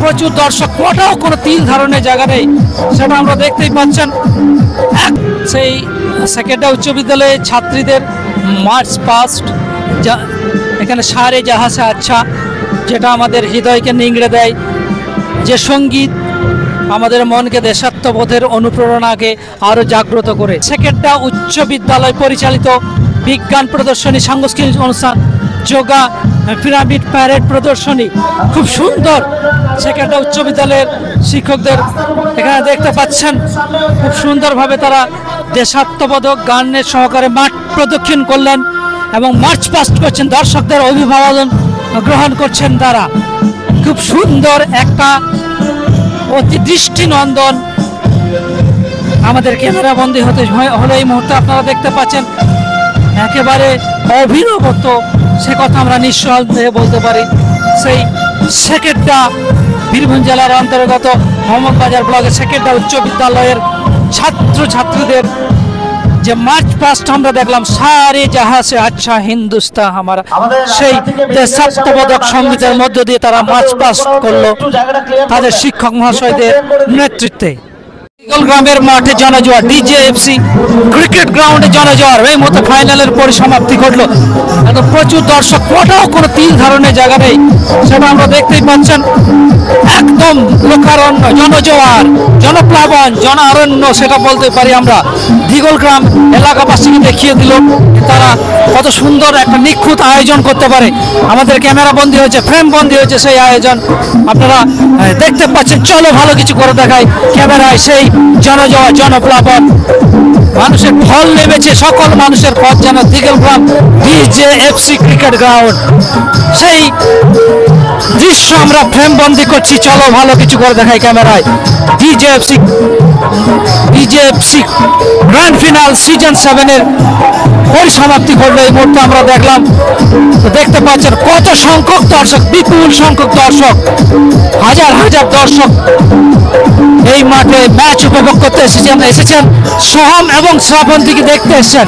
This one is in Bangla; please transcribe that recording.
প্রচুর দর্শক, কোটাও কোনো তিল ধারণের জায়গা নেই, সেটা আমরা দেখতেই পাচ্ছেন। সেই সেকেন্ডারি উচ্চ বিদ্যালয়ের ছাত্রীদের মার্চ পাস্ট, এখানে সারে জাহাসে আচ্ছা, যেটা আমাদের হৃদয়কে নিংড়ে দেয়, যে সঙ্গীত আমাদের মনকে দেশাত্মবোধের অনুপ্রেরণাকে আরও জাগ্রত করে। সেকেন্ডারি উচ্চ বিদ্যালয় পরিচালিত বিজ্ঞান প্রদর্শনী, সাংস্কৃতিক অনুষ্ঠান, যোগা, পিরামিড প্যারেড প্রদর্শনী, খুব সুন্দর। সেকেন্ডারি উচ্চ বিদ্যালয়ের শিক্ষকদের এখানে দেখতে পাচ্ছেন, খুব সুন্দরভাবে তারা দেশাত্মবোধক গানের সহকারে মাঠ প্রদক্ষিণ করলেন এবং মার্চ পাস্ট করছেন, দর্শকদের অভিভাবন গ্রহণ করছেন তারা। খুব সুন্দর একটা অতি দৃষ্টিনন্দন আমাদের ক্যামেরা বন্দী হলে এই মুহূর্তে আপনারা দেখতে পাচ্ছেন, একেবারে অভিনবত্ব, সে কথা আমরা নিঃসন্দেহে বলতে পারি। সেই সেকেন্ডা বীরভূম জেলার অন্তর্গত মোহাম্মদবাজার ব্লকের সেকেন্ডা উচ্চ বিদ্যালয়ের ছাত্রছাত্রীদের যে মার্চ পাস্ট আমরা দেখলাম, সারে জাহাসে আচ্ছা হিন্দুস্তা হামারা, সেই দেশাত্মবোধক সঙ্গীতের মধ্য দিয়ে তারা মার্চ পাস্ট করলো তাদের শিক্ষক মহাশয়দের নেতৃত্বে। গ্রামের মাঠে জনজোয়ার, ডিজেএফসি ক্রিকেট গ্রাউন্ডে জনজোয়ার, এই মতো ফাইনালের পরিসমাপ্তি ঘটলো। একদম প্রচুর দর্শক, কোটাও কোনো তিল ধারণের জায়গা নেই, সেটা আমরা দেখতেই পাচ্ছেন। একদম লোকারণ্য, জনজোয়ার, জনপ্লাবন, জনারণ্য সেটা বলতে পারি আমরা। দিগলগ্রাম এলাকাবাসীকে দেখিয়ে দিল তারা কত সুন্দর একটা নিখুঁত আয়োজন করতে পারে। আমাদের ক্যামেরা বন্দী হয়েছে, ফ্রেম বন্দী হয়েছে সেই আয়োজন, আপনারা দেখতে পাচ্ছেন। চলো ভালো কিছু করে দেখায় ক্যামেরায়, সেই জনজোয়ার, জনপ্লাবন, মানুষের ঢল নেমেছে, সকল মানুষের পথ যেন দিগলগ্রাম ডিজেএফসি ক্রিকেট গ্রাউন্ড, সেই দৃশ্য আমরা ফ্রেম বন্দি করছি। চলো ভালো কিছু করে দেখাই ক্যামেরায়। ডিজেএফসি গ্র্যান্ড ফিনাল সিজন 7-এর পরিসমাপ্তি ঘটলো এই মুহূর্তে আমরা দেখলাম। তো দেখতে পাচ্ছেন কত সংখ্যক দর্শক, বিপুল সংখ্যক দর্শক, হাজার হাজার দর্শক এই মাঠে ম্যাচ উপভোগ করতে এসেছেন সোহম এবং শ্রাবন্তীকে দেখতে এসেছেন।